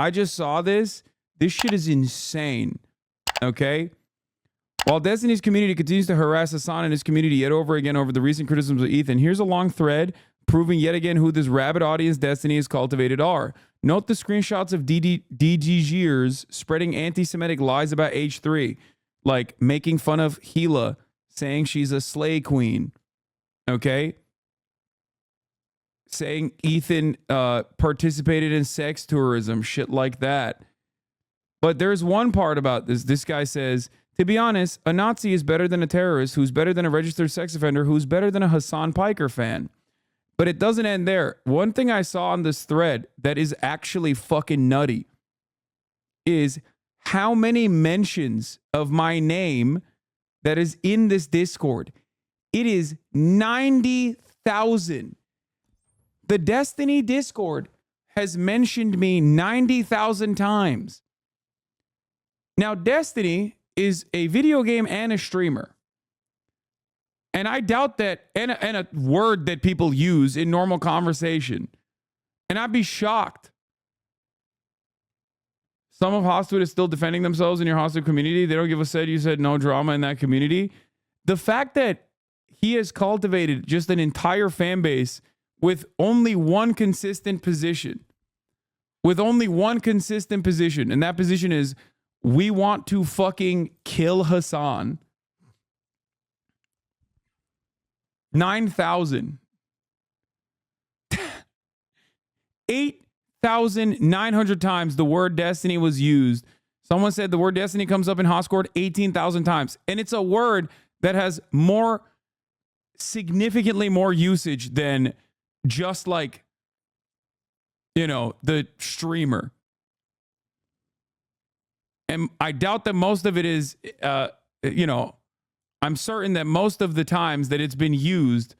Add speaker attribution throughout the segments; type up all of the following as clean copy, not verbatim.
Speaker 1: I just saw this. This shit is insane. Okay? While Destiny's community continues to harass Hasan and his community yet over again over the recent criticisms of Ethan, here's a long thread proving yet again who this rabid audience Destiny has cultivated are. Note the screenshots of DDGers spreading anti-Semitic lies about H3, like making fun of Gila, saying she's a slay queen. Okay? Saying Ethan participated in sex tourism, shit like that. But there's one part about this. This guy says, to be honest, a Nazi is better than a terrorist, who's better than a registered sex offender, who's better than a Hasan Piker fan. But it doesn't end there. One thing I saw on this thread that is actually fucking nutty is how many mentions of my name that is in this Discord. It is 90,000. The Destiny Discord has mentioned me 90,000 times. Now, Destiny is a video game and a streamer. And I doubt that, and a word that people use in normal conversation. And I'd be shocked. Some of Hostwood is still defending themselves in your Hostwood community. They don't give a said you said no drama in that community. The fact that he has cultivated just an entire fan base with only one consistent position. With only one consistent position. And that position is, we want to fucking kill Hasan. 9,000. 8,900 times the word Destiny was used. Someone said the word Destiny comes up in Hoscord 18,000 times. And it's a word that has significantly more usage than just like, the streamer. And I doubt that most of it is, I'm certain that most of the times that it's been used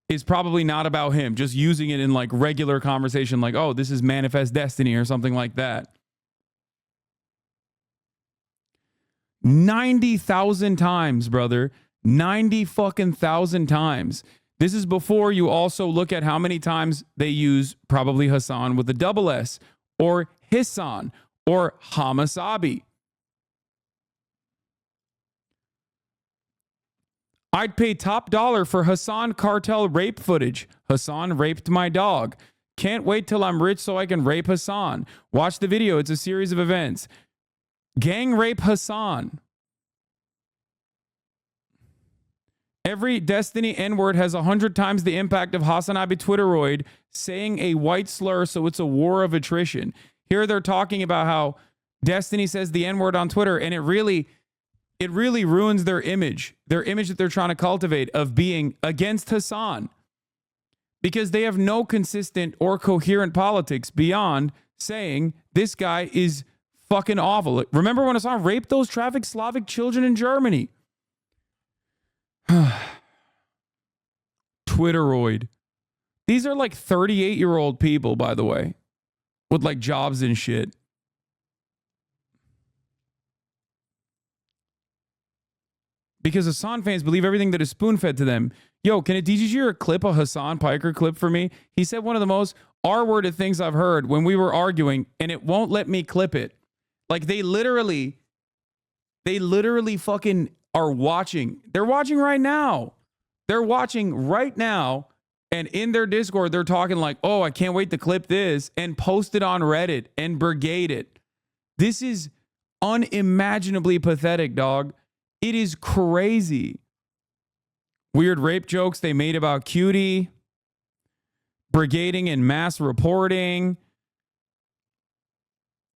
Speaker 1: is probably not about him, just using it in like regular conversation, like, oh, this is Manifest Destiny or something like that. 90,000 times, brother. 90 fucking thousand times. This is before you also look at how many times they use probably Hasan with a double S, or Hassan, or Hasanabi. I'd pay top dollar for Hasan cartel rape footage. Hasan raped my dog. Can't wait till I'm rich so I can rape Hasan. Watch the video. It's a series of events. Gang rape Hasan. Every Destiny N-word has 100 times the impact of Hasanabi Twitteroid saying a white slur, so it's a war of attrition. Here they're talking about how Destiny says the N-word on Twitter, and it really ruins their image that they're trying to cultivate of being against Hasan, because they have no consistent or coherent politics beyond saying this guy is fucking awful. Remember when Hasan raped those trafficked Slavic children in Germany? Twitteroid. These are like 38-year-old people, by the way, with like jobs and shit. Because Hasan fans believe everything that is spoon-fed to them. Yo, can a DGG or a clip, a Hasan Piker clip for me? He said one of the most R-worded things I've heard when we were arguing, and it won't let me clip it. Like they literally fucking are watching. They're watching right now. They're watching right now. And in their Discord, they're talking like, oh, I can't wait to clip this and post it on Reddit and brigade it. This is unimaginably pathetic, dog. It is crazy. Weird rape jokes they made about Cutie. Brigading and mass reporting.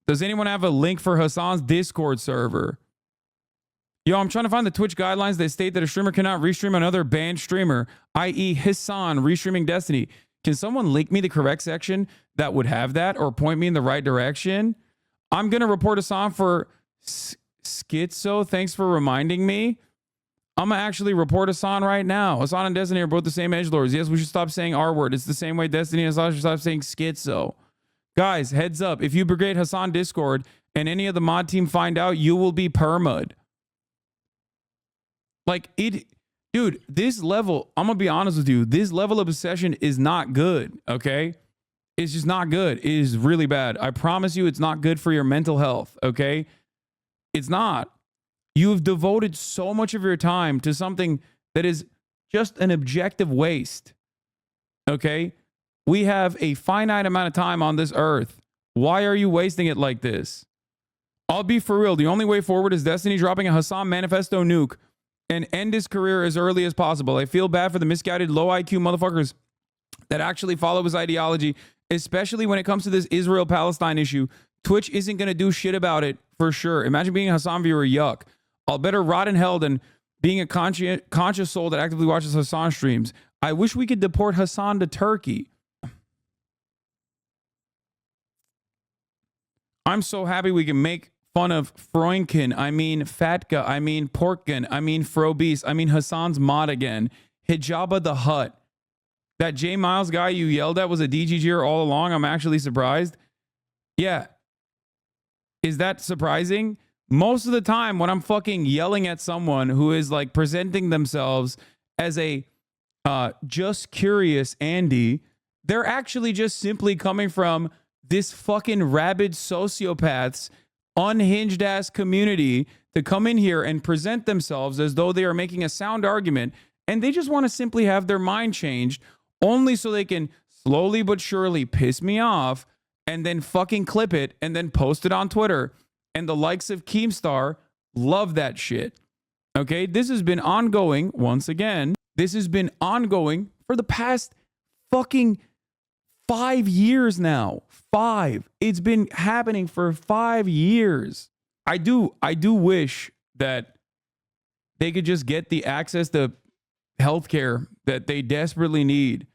Speaker 1: Does anyone have a link for Hasan's Discord server? Yo, I'm trying to find the Twitch guidelines that state that a streamer cannot restream another banned streamer, i.e. Hasan restreaming Destiny. Can someone link me the correct section that would have that or point me in the right direction? I'm going to report Hasan for schizo. Thanks for reminding me. I'm going to actually report Hasan right now. Hasan and Destiny are both the same edgelords. Yes, we should stop saying R word. It's the same way Destiny and Hasan should stop saying schizo. Guys, heads up. If you brigade Hasan Discord and any of the mod team find out, you will be perma'd. Like dude, this level, I'm going to be honest with you. This level of obsession is not good, okay? It's just not good. It is really bad. I promise you it's not good for your mental health, okay? It's not. You've devoted so much of your time to something that is just an objective waste, okay? We have a finite amount of time on this earth. Why are you wasting it like this? I'll be for real. The only way forward is Destiny dropping a Hasan Manifesto nuke and end his career as early as possible. I feel bad for the misguided, low IQ motherfuckers that actually follow his ideology, especially when it comes to this Israel-Palestine issue. Twitch isn't going to do shit about it for sure. Imagine being a Hasan viewer. Yuck. I'll better rot in hell than being a conscious soul that actively watches Hasan streams. I wish we could deport Hasan to Turkey. I'm so happy we can make fun of Freundkin, I mean Fatka, I mean Portkin, I mean Frobeast, I mean Hasan's mod again. Hijaba the Hutt. That J Miles guy you yelled at was a DGGer all along. I'm actually surprised. Yeah. Is that surprising? Most of the time when I'm fucking yelling at someone who is like presenting themselves as a just curious Andy, they're actually just simply coming from this fucking rabid sociopath's unhinged ass community to come in here and present themselves as though they are making a sound argument, and they just want to simply have their mind changed only so they can slowly but surely piss me off and then fucking clip it and then post it on Twitter. And the likes of Keemstar love that shit. Okay, this has been ongoing, once again, this has been ongoing for the past fucking 5 years now. 5. It's been happening for 5 years. I do wish that they could just get the access to healthcare that they desperately need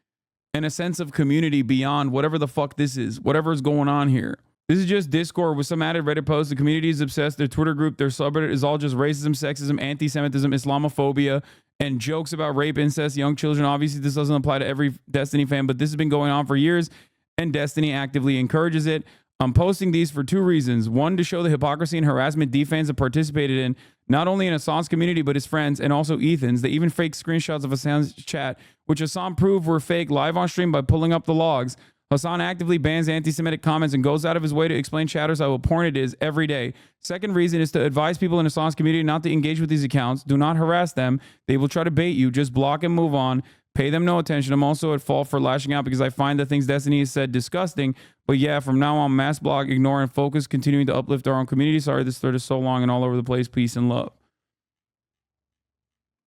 Speaker 1: and a sense of community beyond whatever the fuck this is, whatever's going on here. This is just Discord with some added Reddit posts. The community is obsessed. Their Twitter group, their subreddit is all just racism, sexism, anti-Semitism, Islamophobia, and jokes about rape, incest, young children. Obviously, this doesn't apply to every Destiny fan, but this has been going on for years, and Destiny actively encourages it. I'm posting these for 2 reasons. 1, to show the hypocrisy and harassment D fans have participated in, not only in Hasan's community, but his friends and also Ethan's. They even faked screenshots of Hasan's chat, which Hasan proved were fake live on stream by pulling up the logs. Hasan actively bans anti-Semitic comments and goes out of his way to explain chatters how abhorrent it is every day. Second reason is to advise people in Hasan's community not to engage with these accounts. Do not harass them. They will try to bait you. Just block and move on. Pay them no attention. I'm also at fault for lashing out because I find the things Destiny has said disgusting. But yeah, from now on, mass block, ignore, and focus, continuing to uplift our own community. Sorry this thread is so long and all over the place. Peace and love.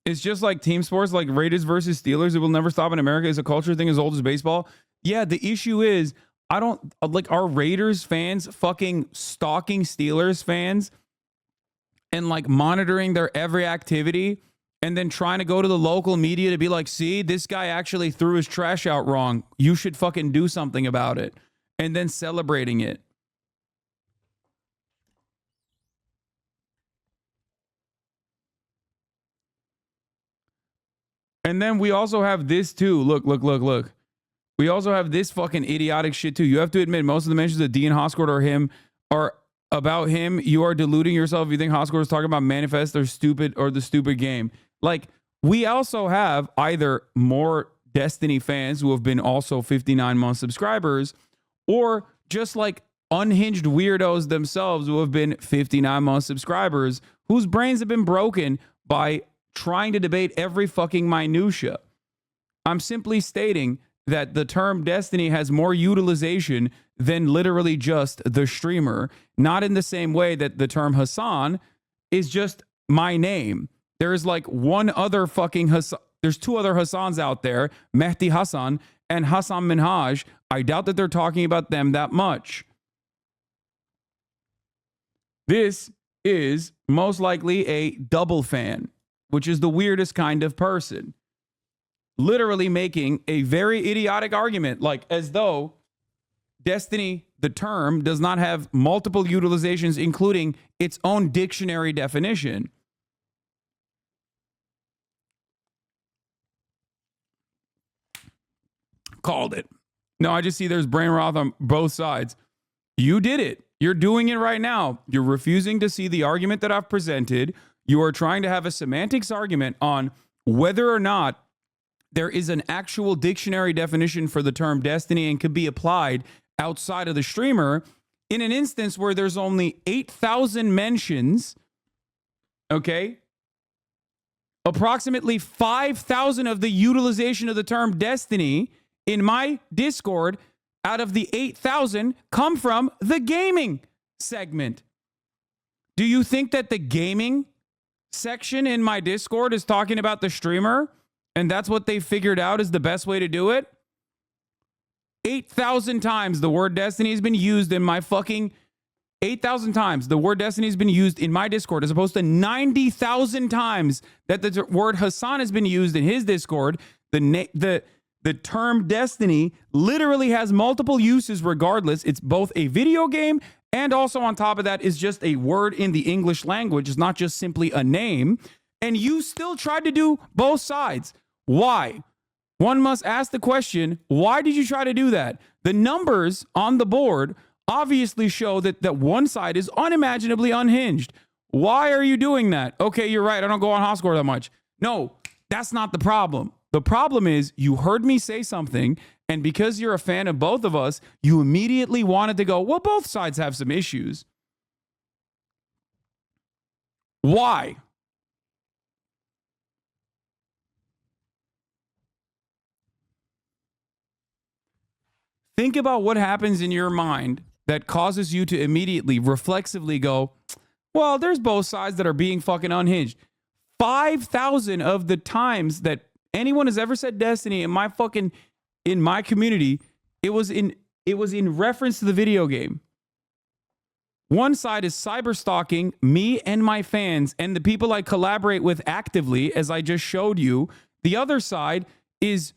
Speaker 1: It's just like team sports, like Raiders versus Steelers. It will never stop in America. It's a culture thing as old as baseball. Yeah, the issue is, I don't, like, are Raiders fans fucking stalking Steelers fans and like monitoring their every activity and then trying to go to the local media to be like, see, this guy actually threw his trash out wrong. You should fucking do something about it. And then celebrating it. And then we also have this too. Look. We also have this fucking idiotic shit too. You have to admit, most of the mentions of Dean Hoscourt are about him. You are deluding yourself if you think Hoscourt is talking about Manifest or stupid or the stupid game. Like, we also have either more Destiny fans who have been also 59-month subscribers, or just like unhinged weirdos themselves who have been 59-month subscribers whose brains have been broken by trying to debate every fucking minutia. I'm simply stating that the term Destiny has more utilization than literally just the streamer, not in the same way that the term Hasan is just my name. There is like one other fucking Hasan. There's 2 other Hasans out there, Mehdi Hasan and Hasan Minhaj. I doubt that they're talking about them that much. This is most likely a double fan, which is the weirdest kind of person. Literally making a very idiotic argument, like as though Destiny, the term, does not have multiple utilizations, including its own dictionary definition. Called it. No, I just see there's brain rot on both sides. You did it. You're doing it right now. You're refusing to see the argument that I've presented. You are trying to have a semantics argument on whether or not there is an actual dictionary definition for the term destiny and could be applied outside of the streamer in an instance where there's only 8,000 mentions, okay? Approximately 5,000 of the utilization of the term destiny in my Discord out of the 8,000 come from the gaming segment. Do you think that the gaming section in my Discord is talking about the streamer and that's what they figured out is the best way to do it? 8,000 times the word destiny has been used in my fucking 8,000 times the word destiny has been used in my Discord as opposed to 90,000 times that the word Hasan has been used in his Discord. The term destiny literally has multiple uses regardless. It's both a video game and also on top of that is just a word in the English language. It's not just simply a name. And you still tried to do both sides. Why? One must ask the question, why did you try to do that? The numbers on the board obviously show that one side is unimaginably unhinged. Why are you doing that? Okay, you're right. I don't go on Hotspur that much. No, that's not the problem. The problem is you heard me say something, and because you're a fan of both of us, you immediately wanted to go, well, both sides have some issues. Why? Think about what happens in your mind that causes you to immediately, reflexively go, well, there's both sides that are being fucking unhinged. 5,000 of the times that anyone has ever said destiny in my community, it was in reference to the video game. One side is cyber stalking me and my fans and the people I collaborate with actively, as I just showed you. The other side is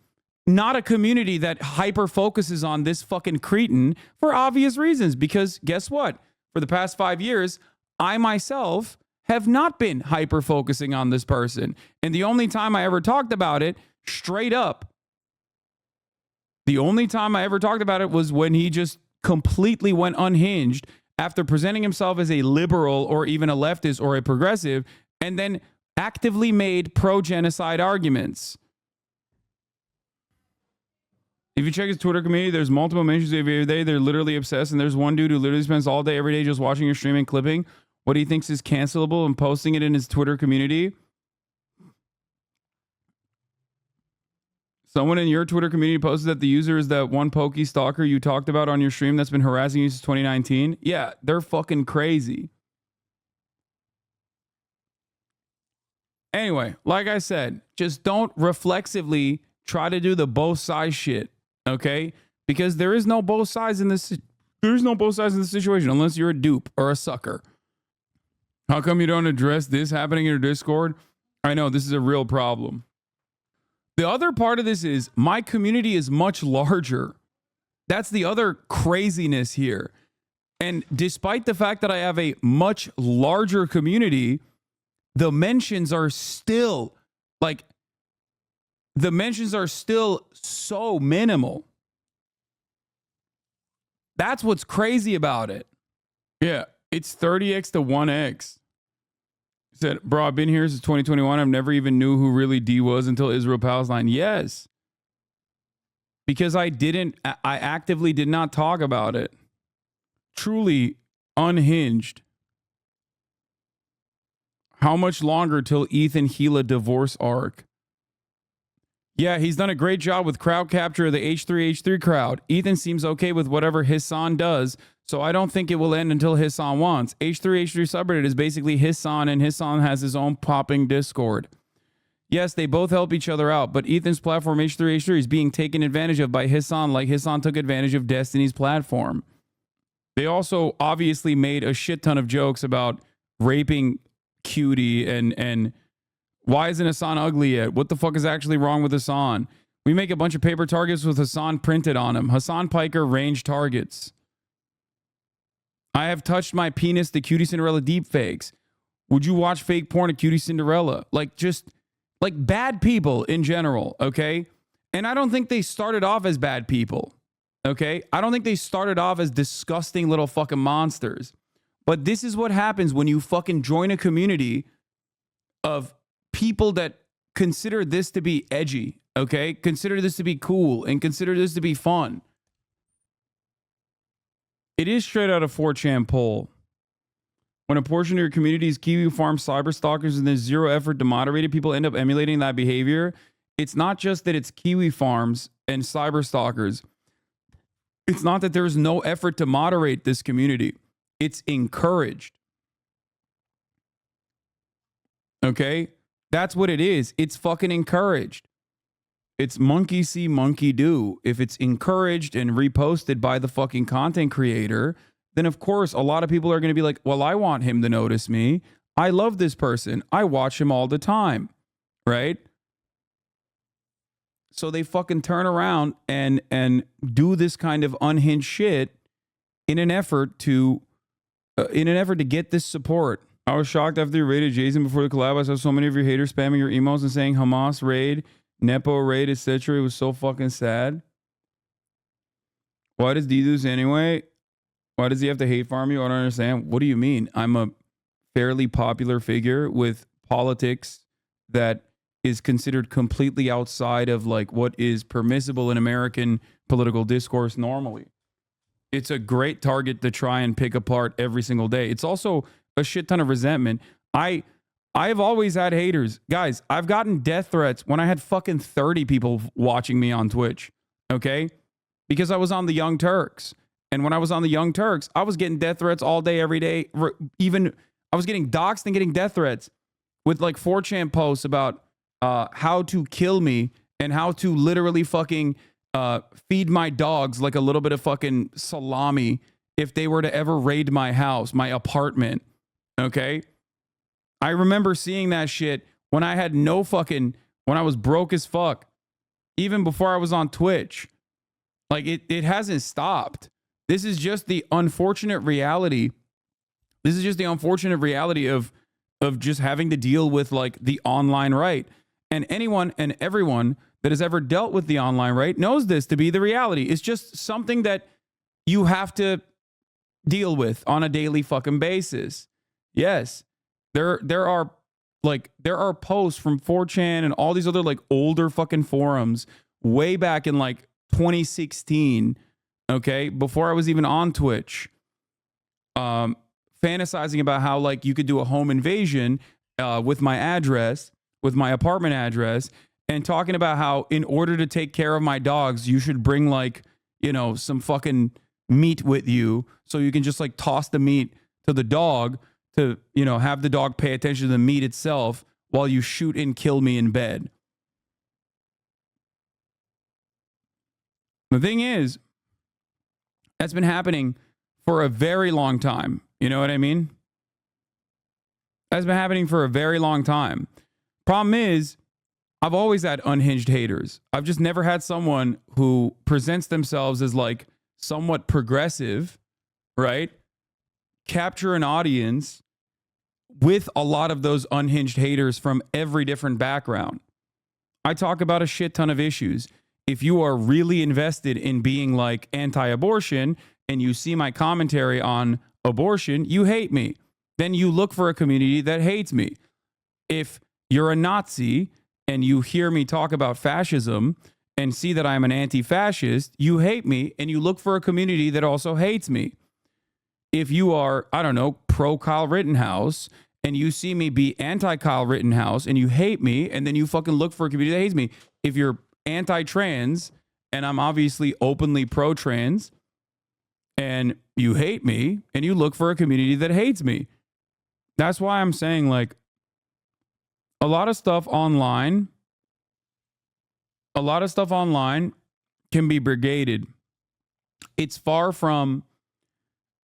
Speaker 1: not a community that hyper focuses on this fucking cretin for obvious reasons. Because guess what? For the past 5 years, I myself have not been hyper focusing on this person. And the only time I ever talked about it straight up, the only time I ever talked about it was when he just completely went unhinged after presenting himself as a liberal or even a leftist or a progressive and then actively made pro-genocide arguments. If you check his Twitter community, there's multiple mentions every day. They're literally obsessed. And there's one dude who literally spends all day, every day just watching your stream and clipping what he thinks is cancelable and posting it in his Twitter community. Someone in your Twitter community posted that the user is that one pokey stalker you talked about on your stream that's been harassing you since 2019. Yeah, they're fucking crazy. Anyway, like I said, just don't reflexively try to do the both sides shit. Okay, because there is no both sides in this. There's no both sides in this situation unless you're a dupe or a sucker. How come you don't address this happening in your Discord? I know this is a real problem. The other part of this is my community is much larger. That's the other craziness here. And despite the fact that I have a much larger community, the mentions are still so minimal. That's what's crazy about it. Yeah, it's 30x to 1x. He said, bro, I've been here since 2021. I've never even knew who really D was until Israel-Palestine. Yes. Because I actively did not talk about it. Truly unhinged. How much longer till Ethan Gila divorce arc? Yeah, he's done a great job with crowd capture of the H3H3 crowd. Ethan seems okay with whatever Hasan does, so I don't think it will end until Hasan wants. H3H3 subreddit is basically Hasan, and Hasan has his own popping Discord. Yes, they both help each other out, but Ethan's platform H3H3 is being taken advantage of by Hasan like Hasan took advantage of Destiny's platform. They also obviously made a shit ton of jokes about raping Cutie and why isn't Hasan ugly yet? What the fuck is actually wrong with Hasan? We make a bunch of paper targets with Hasan printed on them. Hasan Piker range targets. I have touched my penis to Cutie Cinderella deepfakes. Would you watch fake porn of Cutie Cinderella? Just bad people in general, okay? And I don't think they started off as bad people, okay? I don't think they started off as disgusting little fucking monsters. But this is what happens when you fucking join a community of people that consider this to be edgy, okay? Consider this to be cool and consider this to be fun. It is straight out of 4chan poll. When a portion of your community is Kiwi Farm cyber stalkers and there's zero effort to moderate it, people end up emulating that behavior. It's not just that it's Kiwi Farms and cyber stalkers. It's not that there's no effort to moderate this community. It's encouraged. Okay? That's what it is. It's fucking encouraged. It's monkey see, monkey do. If it's encouraged and reposted by the fucking content creator, then of course a lot of people are going to be like, well, I want him to notice me. I love this person. I watch him all the time. Right? So they fucking turn around and do this kind of unhinged shit in an effort to get this support. I was shocked after you raided Jason before the collab. I saw so many of your haters spamming your emails and saying Hamas raid, Nepo raid, etc. It was so fucking sad. Why does D do this anyway? Why does he have to hate farm you? I don't understand. What do you mean? I'm a fairly popular figure with politics that is considered completely outside of like what is permissible in American political discourse normally. It's a great target to try and pick apart every single day. It's also a shit ton of resentment. I've always had haters. Guys, I've gotten death threats when I had fucking 30 people watching me on Twitch. Okay? Because I was on the Young Turks. And when I was on the Young Turks, I was getting death threats all day, every day. Even I was getting doxxed and getting death threats with like 4chan posts about how to kill me and how to literally fucking feed my dogs like a little bit of fucking salami if they were to ever raid my house, my apartment. Okay? I remember seeing that shit when I had when I was broke as fuck, even before I was on Twitch. Like it hasn't stopped. This is just the unfortunate reality. This is just the unfortunate reality of just having to deal with like the online right. And anyone and everyone that has ever dealt with the online right knows this to be the reality. It's just something that you have to deal with on a daily fucking basis. Yes, there are posts from 4chan and all these other like older fucking forums way back in like 2016, okay, before I was even on Twitch, fantasizing about how like you could do a home invasion with my address, with my apartment address, and talking about how in order to take care of my dogs, you should bring like, you know, some fucking meat with you so you can just like toss the meat to the dog to, you know, have the dog pay attention to the meat itself while you shoot and kill me in bed. The thing is, that's been happening for a very long time. You know what I mean? That's been happening for a very long time. Problem is, I've always had unhinged haters. I've just never had someone who presents themselves as like somewhat progressive, right? Capture an audience with a lot of those unhinged haters from every different background. I talk about a shit ton of issues. If you are really invested in being like anti-abortion and you see my commentary on abortion, you hate me. Then you look for a community that hates me. If you're a Nazi and you hear me talk about fascism and see that I'm an anti-fascist, you hate me and you look for a community that also hates me. If you are, I don't know, pro Kyle Rittenhouse and you see me be anti Kyle Rittenhouse and you hate me and then you fucking look for a community that hates me. If you're anti-trans and I'm obviously openly pro-trans and you hate me and you look for a community that hates me. That's why I'm saying like a lot of stuff online can be brigaded. It's far from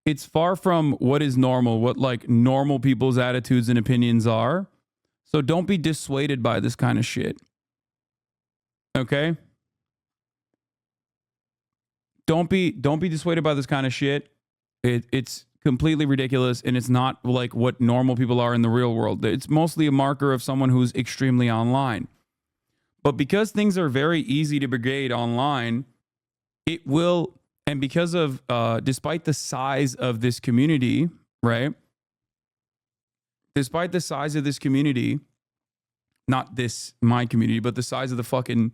Speaker 1: what is normal, what like normal people's attitudes and opinions are. So don't be dissuaded by this kind of shit. Okay? Don't be dissuaded by this kind of shit. It's completely ridiculous and it's not like what normal people are in the real world. It's mostly a marker of someone who's extremely online. But because things are very easy to brigade online, it will, and because of despite the size of this community, right? Despite the size of this community, not this, my community, but the size of the fucking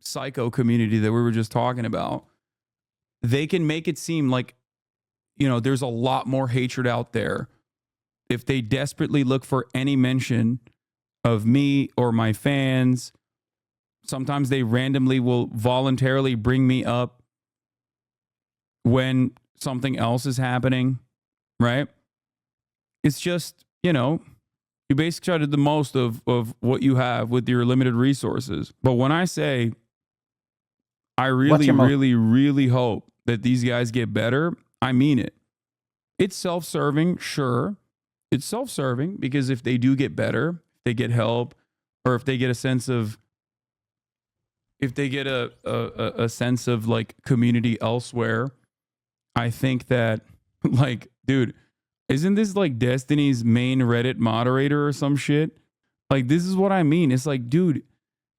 Speaker 1: psycho community that we were just talking about, they can make it seem like, there's a lot more hatred out there. If they desperately look for any mention of me or my fans, sometimes they randomly will voluntarily bring me up when something else is happening, right? It's just, you basically try to do the most of what you have with your limited resources. But when I say I really hope that these guys get better, I mean it. It's self-serving, sure. It's self-serving because if they do get better, if they get help, or if they get a sense of, if they get a sense of like community elsewhere, I think that, like, dude, isn't this like Destiny's main Reddit moderator or some shit? Like, this is what I mean. It's like, dude,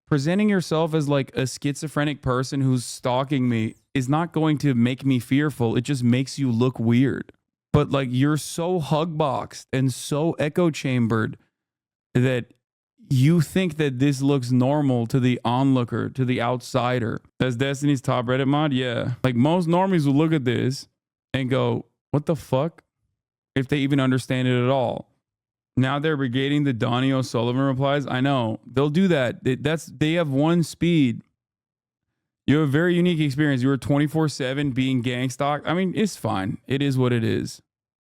Speaker 1: presenting yourself as like a schizophrenic person who's stalking me is not going to make me fearful. It just makes you look weird. But like, you're so hugboxed and so echo chambered that you think that this looks normal to the onlooker, to the outsider. That's Destiny's top Reddit mod? Yeah. Like, most normies will look at this and go, what the fuck? If they even understand it at all. Now they're brigading the Donnie O'Sullivan replies. I know. They'll do that. They have one speed. You have a very unique experience. You were 24/7 being gang stalked. I mean, it's fine. It is what it is.